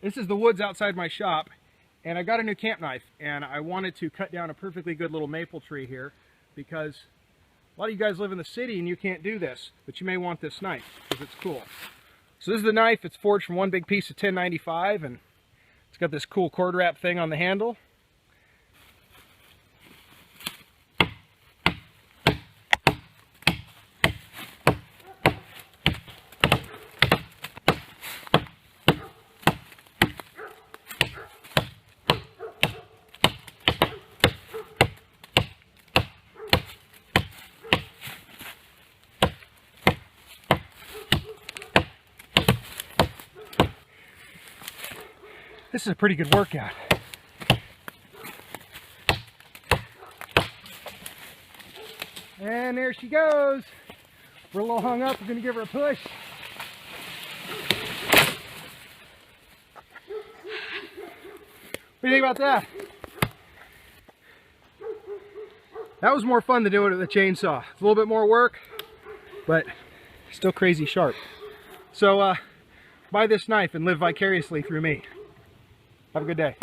This is the woods outside my shop, and I got a new camp knife, and I wanted to cut down a perfectly good little maple tree here because a lot of you guys live in the city and you can't do this, but you may want this knife because it's cool. So this is the knife. It's forged from one big piece of 1095, and it's got this cool cord wrap thing on the handle. This is a pretty good workout. And there she goes. We're a little hung up. We're going to give her a push. What do you think about that? That was more fun than doing it with a chainsaw. It's a little bit more work, but still crazy sharp. So buy this knife and live vicariously through me. Have a good day.